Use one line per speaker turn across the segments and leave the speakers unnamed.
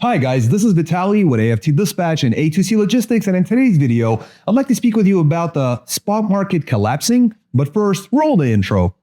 Hi guys, this is Vitaly with AFT Dispatch and A2C Logistics, and in today's video, I'd like to speak with you about the spot market collapsing, but first, roll the intro.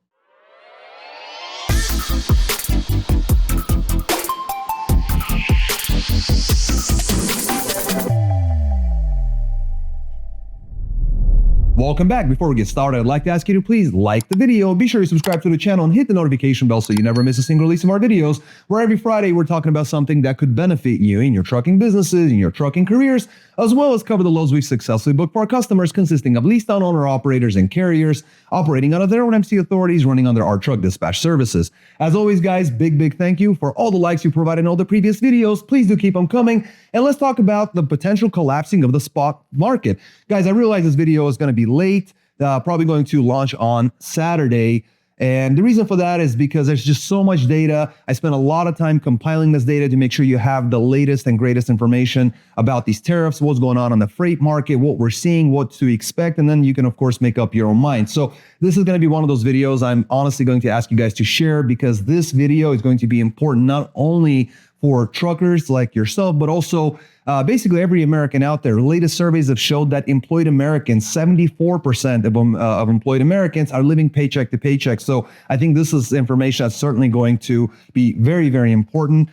Welcome back. Before we get started, I'd like to ask you to please like the video, be sure to subscribe to the channel and hit the notification bell so you never miss a single release of our videos, where every Friday we're talking about something that could benefit you in your trucking businesses, in your trucking careers, as well as cover the loads we've successfully booked for our customers, consisting of leased out owner operators and carriers operating under their own MC authorities, running under our truck dispatch services. As always, guys, big thank you for all the likes you provided in all the previous videos. Please do keep them coming. And let's talk about the potential collapsing of the spot market. Guys, I realize this video is going to be late, probably going to launch on Saturday. And the reason for that is because there's just so much data. I spent a lot of time compiling this data to make sure you have the latest and greatest information about these tariffs, what's going on the freight market, what we're seeing, what to expect, and then you can, of course, make up your own mind. So this is going to be one of those videos I'm honestly going to ask you guys to share, because this video is going to be important not only for truckers like yourself, but also basically every American out there. Latest surveys have showed that employed Americans, 74% of employed Americans are living paycheck to paycheck. So I think this is information that's certainly going to be very important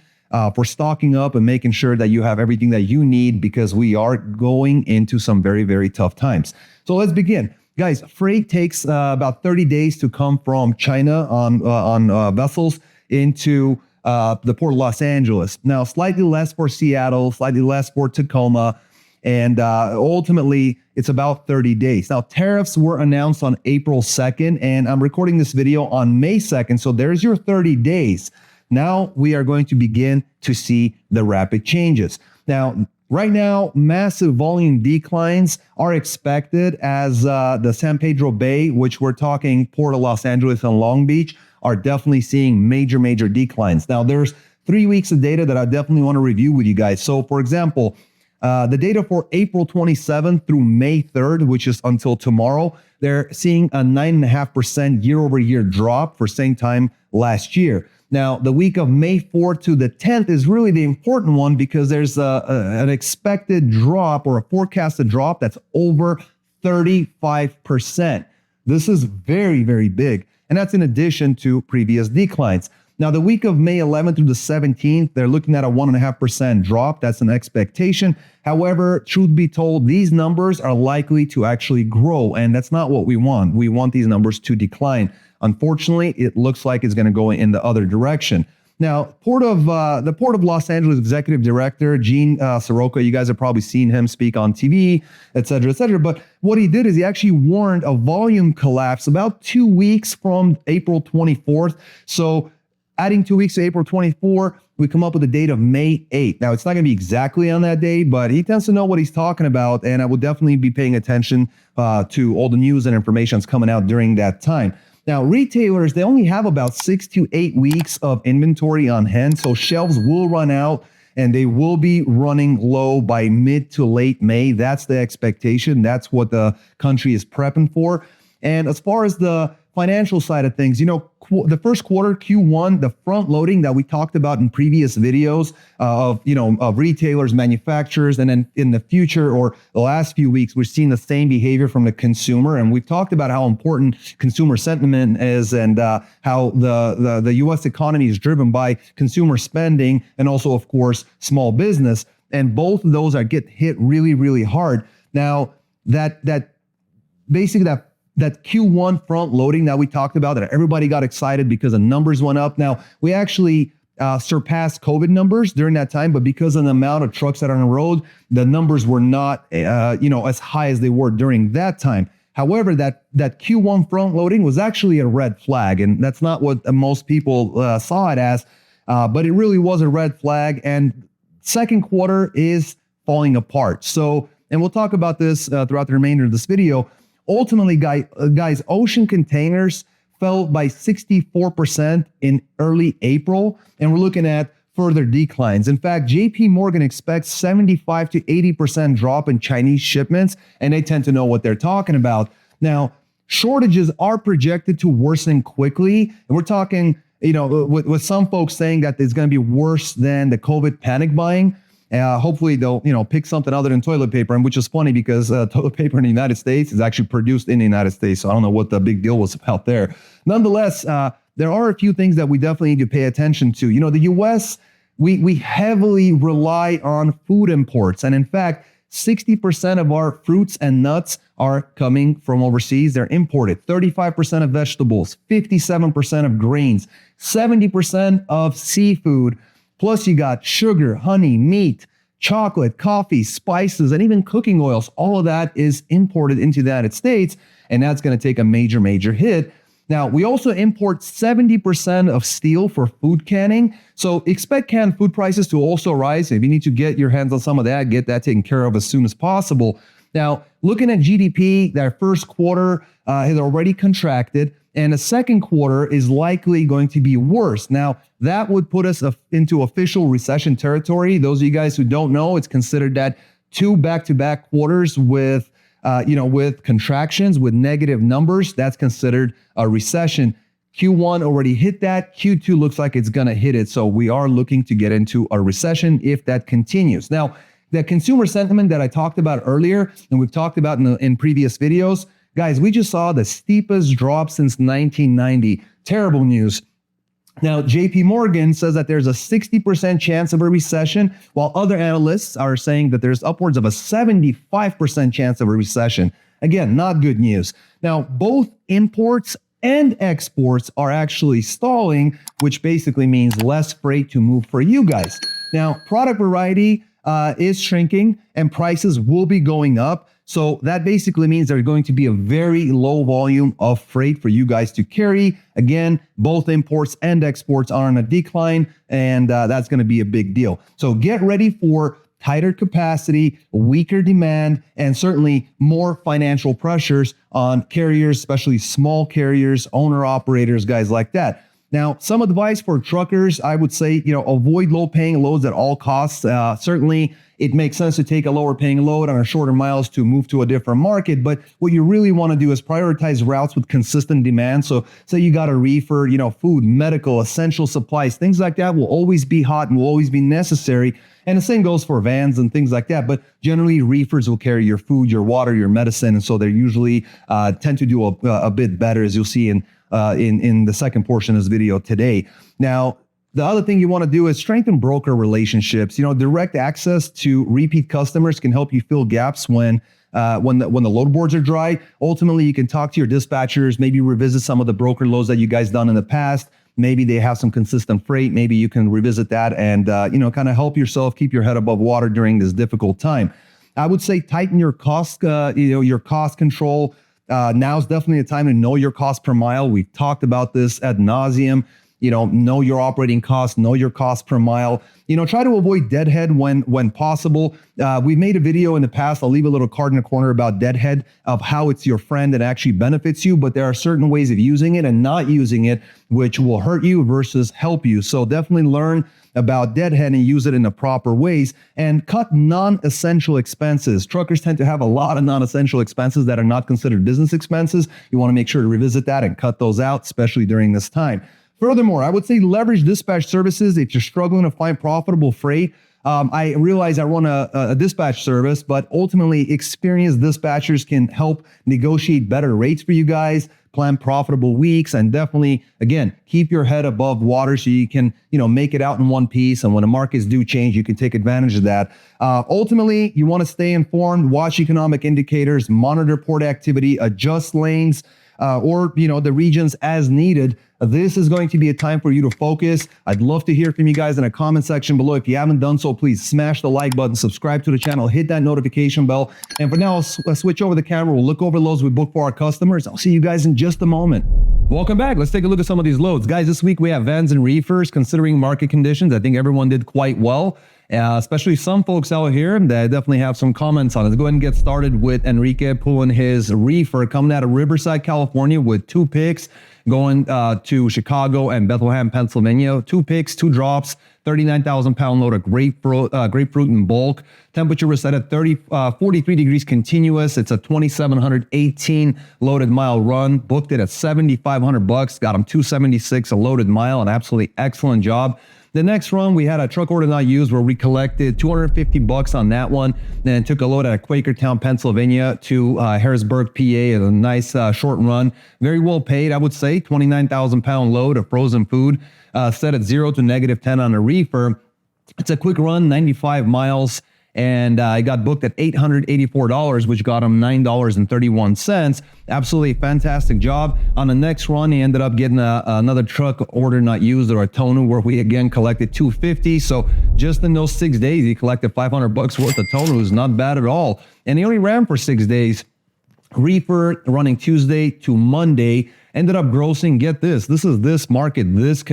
for stocking up and making sure that you have everything that you need, because we are going into some very tough times. So let's begin. Guys, freight takes about 30 days to come from China on vessels into the Port of Los Angeles. Now, slightly less for Seattle, slightly less for Tacoma, and ultimately, it's about 30 days. Now, tariffs were announced on April 2nd, and I'm recording this video on May 2nd, so there's your 30 days. Now, we are going to begin to see the rapid changes. Now, right now, massive volume declines are expected as the San Pedro Bay, which we're talking Port of Los Angeles and Long Beach, are definitely seeing major declines. Now, there's 3 weeks of data that I definitely want to review with you guys. So, for example, the data for April 27th through May 3rd, which is until tomorrow, they're seeing a 9.5% year-over-year drop for same time last year. Now, the week of May 4th to the 10th is really the important one, because there's an expected drop or a forecasted drop that's over 35%. This is very big. And that's in addition to previous declines. Now, the week of May 11th through the 17th, they're looking at a 1.5% drop. That's an expectation. However, truth be told, these numbers are likely to actually grow, and that's not what we want. We want these numbers to decline. Unfortunately, it looks like it's going to go in the other direction. Now, the Port of Los Angeles Executive Director, Gene Soroka, you guys have probably seen him speak on TV, et cetera. But what he did is he actually warned a volume collapse about 2 weeks from April 24th. So adding 2 weeks to April 24, we come up with a date of May 8th. Now, it's not going to be exactly on that day, but he tends to know what he's talking about, and I will definitely be paying attention to all the news and information that's coming out during that time. Now, retailers, they only have about 6 to 8 weeks of inventory on hand, so shelves will run out and they will be running low by mid to late May. That's the expectation. That's what the country is prepping for. And as far as the financial side of things, the first quarter, Q1, the front loading that we talked about in previous videos of retailers, manufacturers, and then in the future or the last few weeks, we've seen the same behavior from the consumer. And we've talked about how important consumer sentiment is, and how the U.S. economy is driven by consumer spending and also, of course, small business. And both of those get hit really hard. Now, that Q1 front loading that we talked about, that everybody got excited because the numbers went up. Now, we actually surpassed COVID numbers during that time, but because of the amount of trucks that are on the road, the numbers were not as high as they were during that time. However, that Q1 front loading was actually a red flag, and that's not what most people saw it as, but it really was a red flag, and second quarter is falling apart. So, and we'll talk about this throughout the remainder of this video. Ultimately, guys, ocean containers fell by 64% in early April, and we're looking at further declines. In fact, JP Morgan expects 75 to 80% drop in Chinese shipments, and they tend to know what they're talking about. Now, shortages are projected to worsen quickly, and we're talking with some folks saying that it's going to be worse than the COVID panic buying. Hopefully they'll, pick something other than toilet paper, and which is funny because toilet paper in the United States is actually produced in the United States. So I don't know what the big deal was about there. Nonetheless, there are a few things that we definitely need to pay attention to. The US, we heavily rely on food imports. And in fact, 60% of our fruits and nuts are coming from overseas. They're imported. 35% of vegetables, 57% of grains, 70% of seafood. Plus you got sugar, honey, meat, chocolate, coffee, spices, and even cooking oils. All of that is imported into the United States, and that's going to take a major, major hit. Now, we also import 70% of steel for food canning. So expect canned food prices to also rise. If you need to get your hands on some of that, get that taken care of as soon as possible. Now, looking at GDP, that first quarter has already contracted, and the second quarter is likely going to be worse. Now, that would put us into official recession territory. Those of you guys who don't know, it's considered that 2 back-to-back quarters with contractions, with negative numbers, that's considered a recession. Q1 already hit that. Q2 looks like it's going to hit it. So we are looking to get into a recession if that continues. Now, the consumer sentiment that I talked about earlier, and we've talked about in previous videos, guys, we just saw the steepest drop since 1990. Terrible news. Now, JP Morgan says that there's a 60% chance of a recession, while other analysts are saying that there's upwards of a 75% chance of a recession. Again, not good news. Now, both imports and exports are actually stalling, which basically means less freight to move for you guys. Now, product variety is shrinking and prices will be going up. So that basically means there's going to be a very low volume of freight for you guys to carry. Again, both imports and exports are on a decline, and that's going to be a big deal. So get ready for tighter capacity, weaker demand, and certainly more financial pressures on carriers, especially small carriers, owner-operators, guys like that. Now, some advice for truckers, I would say, avoid low-paying loads at all costs. Certainly, it makes sense to take a lower-paying load on a shorter miles to move to a different market. But what you really want to do is prioritize routes with consistent demand. So say you got a reefer, food, medical, essential supplies, things like that will always be hot and will always be necessary. And the same goes for vans and things like that. But generally, reefers will carry your food, your water, your medicine. And so they usually tend to do a bit better, as you'll see in the second portion of this video today. Now, the other thing you want to do is strengthen broker relationships. Direct access to repeat customers can help you fill gaps when the load boards are dry. Ultimately, you can talk to your dispatchers, maybe revisit some of the broker loads that you guys done in the past. Maybe they have some consistent freight. Maybe you can revisit that and kind of help yourself keep your head above water during this difficult time. I would say tighten your cost, your cost control. Now's definitely a time to know your cost per mile. We've talked about this ad nauseum. Know your operating costs, know your cost per mile. Try to avoid deadhead when possible. We've made a video in the past. I'll leave a little card in the corner about deadhead, of how it's your friend that actually benefits you, but there are certain ways of using it and not using it, which will hurt you versus help you. So definitely learn about deadhead and use it in the proper ways, and cut non-essential expenses. Truckers tend to have a lot of non-essential expenses that are not considered business expenses. You want to make sure to revisit that and cut those out, especially during this time. Furthermore, I would say leverage dispatch services if you're struggling to find profitable freight. I realize I run a dispatch service, but ultimately experienced dispatchers can help negotiate better rates for you guys, plan profitable weeks, and definitely, again, keep your head above water so you can, make it out in one piece. And when the markets do change, you can take advantage of that. Ultimately, you want to stay informed, watch economic indicators, monitor port activity, adjust lanes, or the regions as needed. This is going to be a time for you to focus. I'd love to hear from you guys in a comment section below. If you haven't done so, please smash the like button, subscribe to the channel, hit that notification bell. And for now, I'll switch over the camera. We'll look over loads we book for our customers. I'll see you guys in just a moment. Welcome back. Let's take a look at some of these loads. Guys, this week we have vans and reefers. Considering market conditions, I think everyone did quite well. especially some folks out here that definitely have some comments on it. Let's go ahead and get started with Enrique pulling his reefer coming out of Riverside, California with 2 picks going to Chicago and Bethlehem, Pennsylvania. 2 picks, 2 drops, 39,000 pound load of grapefruit in bulk. Temperature was set at 43 degrees continuous. It's a 2,718 loaded mile run. Booked it at $7,500. Got him 276 a loaded mile. An absolutely excellent job. The next run, we had a truck order not used where we collected $250 on that one. Then took a load out of Quakertown, Pennsylvania to Harrisburg, PA. A nice short run. Very well paid, I would say. 29,000 pound load of frozen food. Set at 0 to -10 on a reefer. It's a quick run, 95 miles. And I got booked at $884, which got him $9.31. Absolutely fantastic job. On the next run, he ended up getting another truck order not used, or a tonneau, where we again collected $250. So just in those 6 days, he collected $500 worth of tonneaus. Not bad at all. And he only ran for 6 days. Reefer running Tuesday to Monday. Ended up grossing, get this. This is this market, this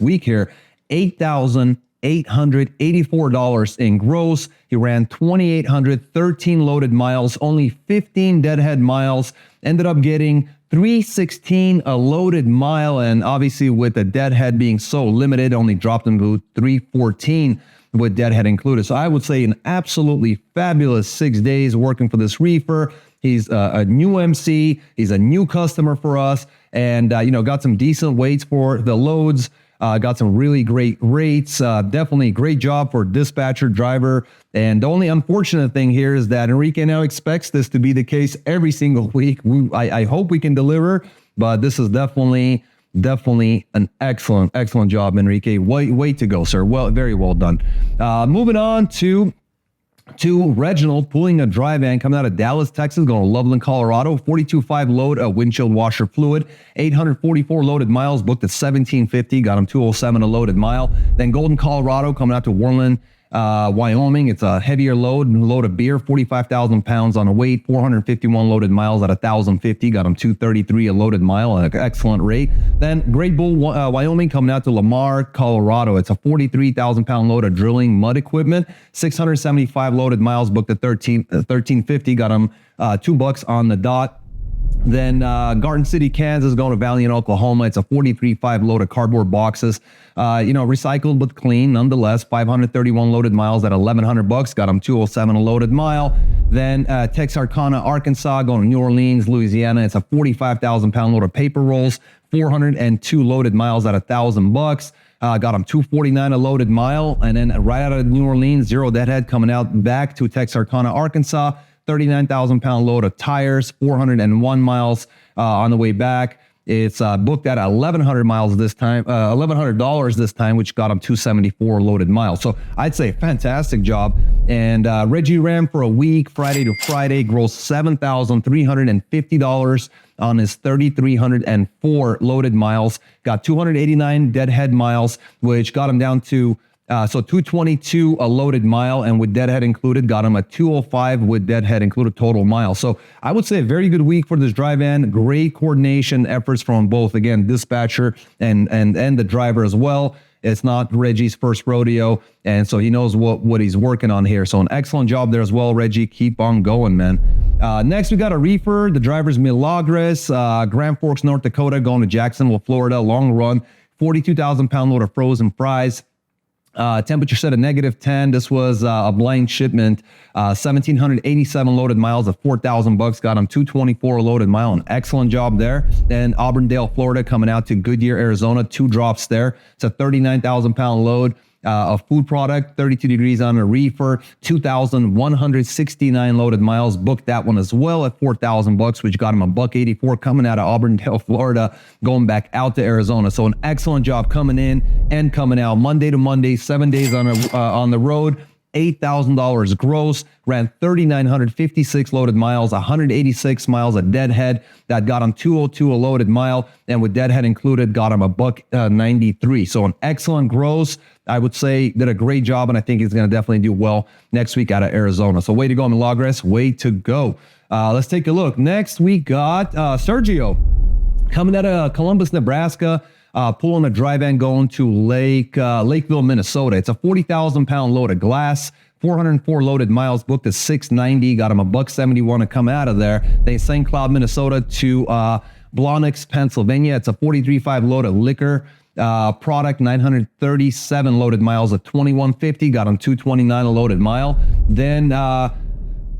week here, $8,884 in gross. He ran 2,813 loaded miles, only 15 deadhead miles. Ended up getting 316 a loaded mile, and obviously with the deadhead being so limited, only dropped him to 314 with deadhead included. So I would say an absolutely fabulous 6 days working for this reefer. He's a new MC. He's a new customer for us, and got some decent weights for the loads. Got some really great rates. Definitely great job for dispatcher, driver. And the only unfortunate thing here is that Enrique now expects this to be the case every single week. I hope we can deliver, but this is definitely an excellent job, Enrique. Way to go, sir. Well, very well done. Moving on to Reginald pulling a dry van coming out of Dallas, Texas, going to Loveland, Colorado. 42.5 load of windshield washer fluid, 844 loaded miles, booked at $1,750, got him 207 a loaded mile. Then Golden, Colorado, coming out to Warland, Wyoming. It's a heavier load of beer, 45,000 pounds on a weight, 451 loaded miles at $1,050, got him 233 a loaded mile, an excellent rate. Then Great Bull, Wyoming, coming out to Lamar, Colorado. It's a 43,000 pound load of drilling mud equipment, 675 loaded miles, booked at $1,350, got him $2 on the dot. Then Garden City, Kansas, going to Valiant, Oklahoma. It's a 43.5 load of cardboard boxes, recycled but clean nonetheless. 531 loaded miles at $1,100, got them 207 a loaded mile. Then Texarkana, Arkansas, going to New Orleans, Louisiana. It's a 45,000 pound load of paper rolls, 402 loaded miles at $1,000. Got them 249 a loaded mile. And then right out of New Orleans, 0 deadhead coming out back to Texarkana, Arkansas. 39,000 pound load of tires, 401 miles on the way back. It's booked at $1,100 this time, which got him 274 loaded miles. So I'd say fantastic job. And Reggie ran for a week, Friday to Friday, grossed $7,350 on his 3,304 loaded miles. Got 289 deadhead miles, which got him down to 222 a loaded mile, and with deadhead included, got him a 205 with deadhead included total mile. So I would say a very good week for this dry van. Great coordination efforts from both, again, dispatcher and the driver as well. It's not Reggie's first rodeo, and so he knows what he's working on here. So an excellent job there as well, Reggie. Keep on going, man. Next, we got a reefer. The driver's Milagres, Grand Forks, North Dakota, going to Jacksonville, Florida. Long run, 42,000 pound load of frozen fries. Temperature set at -10. This was a blind shipment. 1,787 loaded miles at $4,000. Got him 224 a loaded mile. An excellent job there. Then Auburndale, Florida, coming out to Goodyear, Arizona. 2 drops there. It's a 39,000 pound load of food product. 32 degrees on a reefer. 2,169 loaded miles. Booked that one as well at $4,000, which got him a $184 coming out of Auburndale, Florida, going back out to Arizona. So an excellent job coming in and coming out Monday to Monday, 7 days on the road. $8,000 gross, ran 3,956 loaded miles, 186 miles a deadhead. That got him 202 a loaded mile, and with deadhead included, got him a $193. So an excellent gross. I would say did a great job, and I think he's going to definitely do well next week out of Arizona. So way to go, Milagres. Way to go. Let's take a look. Next, we got Sergio coming out of Columbus, Nebraska. pulling a dry van going to Lakeville, Minnesota. It's a 40,000 pound load of glass. 404 loaded miles, booked at 690, got him $171 to come out of there. Then St. Cloud, Minnesota to Blawnox, Pennsylvania. It's a 43.5 load of liquor product, 937 loaded miles at 2150, got him 229 a loaded mile. Then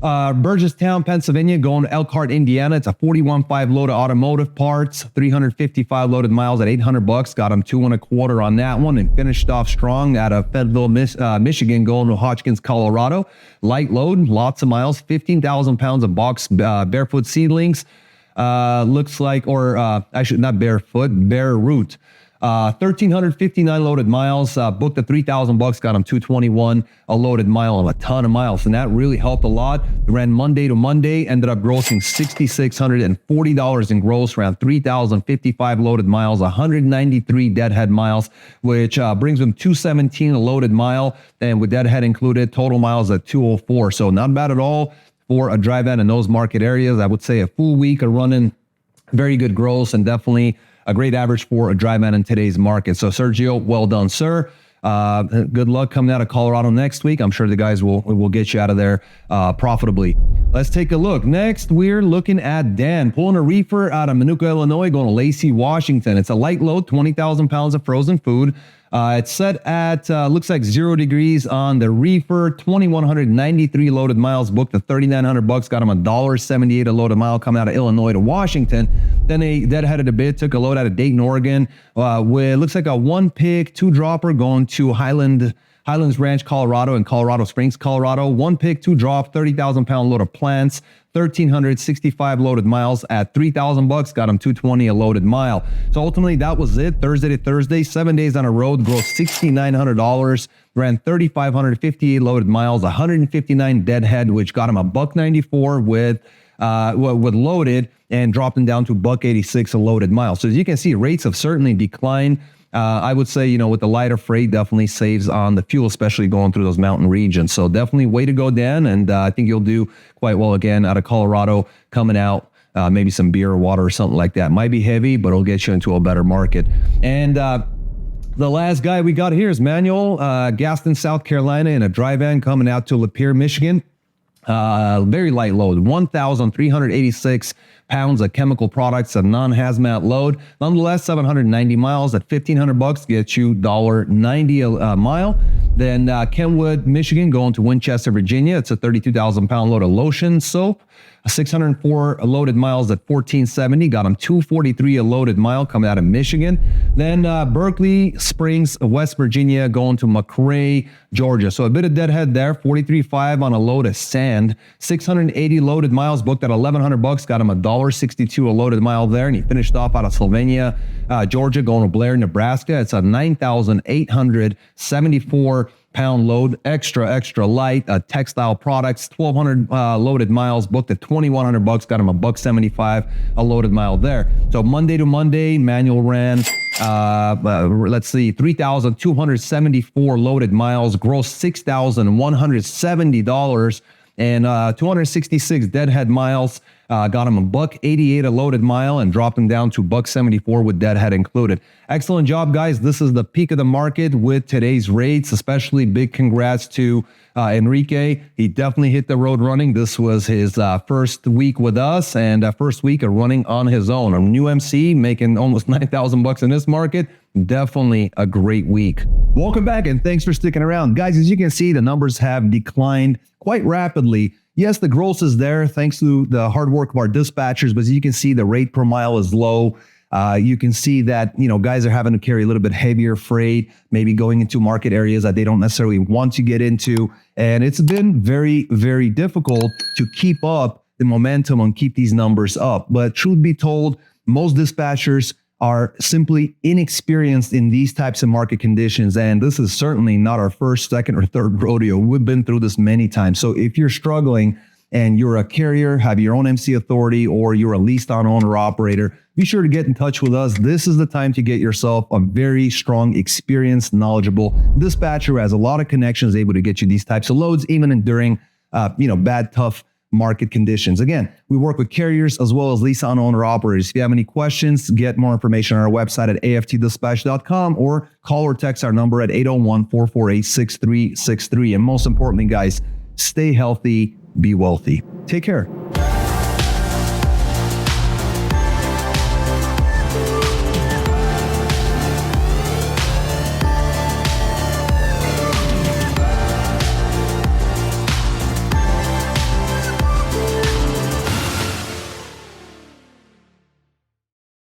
Burgestown, Pennsylvania, going to Elkhart, Indiana. It's a 41.5 load of automotive parts, 355 loaded miles at $800. Got him $2.25 on that one, and finished off strong out of Fayetteville, Michigan, going to Hotchkiss, Colorado. Light load, lots of miles, 15,000 pounds of box barefoot seedlings. Looks like, or actually not barefoot, bare root. 1,359 loaded miles, booked at $3,000, got him $221 a loaded mile on a ton of miles. And that really helped a lot. Ran Monday to Monday, ended up grossing $6,640 in gross, around 3,055 loaded miles, 193 deadhead miles, which brings him $217 a loaded mile. And with deadhead included, total miles at 204. So not bad at all for a dry van in those market areas. I would say a full week of running, very good gross, and definitely a great average for a dry van in today's market. So Sergio, well done, sir. Good luck coming out of Colorado next week. I'm sure the guys will get you out of there profitably. Let's take a look. Next, we're looking at Dan, pulling a reefer out of Minooka, Illinois, going to Lacey, Washington. It's a light load, 20,000 pounds of frozen food. It's set at, looks like 0 degrees on the reefer, 2,193 loaded miles, booked at $3,900, got him $1.78 a loaded mile coming out of Illinois to Washington. Then they deadheaded a bit, took a load out of Dayton, Oregon, with, looks like a 1-pick, 2-dropper going to Highlands Ranch, Colorado, and Colorado Springs, Colorado. 1-pick, 2-drop, 30,000 pound load of plants, 1,365 loaded miles at $3,000, got him $220 a loaded mile. So ultimately that was it. Thursday to Thursday, 7 days on a road, grossed $6,900, ran 3,558 loaded miles, 159 deadhead, which got him $1.94 with loaded, and dropped him down to $1.86 a loaded mile. So as you can see, rates have certainly declined. I would say, with the lighter freight, definitely saves on the fuel, especially going through those mountain regions. So definitely way to go, Dan. And I think you'll do quite well again out of Colorado coming out. Maybe some beer or water or something like that. Might be heavy, but it'll get you into a better market. And the last guy we got here is Manuel, Gaston, South Carolina, in a dry van coming out to Lapeer, Michigan. Very light load, 1,386 pounds of chemical products, a non-hazmat load. Nonetheless, 790 miles at $1,500 gets you $1.90 a mile. Then Kenwood, Michigan, going to Winchester, Virginia. It's a 32,000 pound load of lotion soap. 604 loaded miles at $14.70, got him $2.43 a loaded mile coming out of Michigan. Then Berkeley Springs, West Virginia, going to McRae, Georgia. So a bit of deadhead there, 43.5 on a load of sand. 680 loaded miles, booked at $1,100, got him $1.62 a loaded mile there. And he finished off out of Sylvania, Georgia, going to Blair, Nebraska. It's a 9,874 pound load, extra light, textile products, 1,200 loaded miles, booked at $2,100, got him $1.75 a loaded mile there. So Monday to Monday, Manuel ran, let's see, 3,274 loaded miles, gross $6,170, and 266 deadhead miles. Got him $1.88 a loaded mile, and dropped him down to $1.74 with deadhead included. Excellent job, guys. This is the peak of the market with today's rates. Especially big congrats to Enrique. He definitely hit the road running. This was his first week with us, and first week of running on his own. A new MC making almost $9,000 in this market. Definitely a great week. Welcome back, and thanks for sticking around. Guys, as you can see, the numbers have declined quite rapidly. Yes, the gross is there thanks to the hard work of our dispatchers, but as you can see, the rate per mile is low. You can see that, guys are having to carry a little bit heavier freight, maybe going into market areas that they don't necessarily want to get into. And it's been very, very difficult to keep up the momentum and keep these numbers up. But truth be told, most dispatchers are simply inexperienced in these types of market conditions. And this is certainly not our first, second, or third rodeo. We've been through this many times. So if you're struggling and you're a carrier, have your own MC authority, or you're a leased on owner operator, be sure to get in touch with us. This is the time to get yourself a very strong, experienced, knowledgeable dispatcher who has a lot of connections, able to get you these types of loads, even during, bad, tough market conditions. Again, we work with carriers as well as lease on owner operators. If you have any questions, get more information on our website at aftdispatch.com or call or text our number at 801-448-6363. And most importantly, guys, stay healthy, be wealthy. Take care.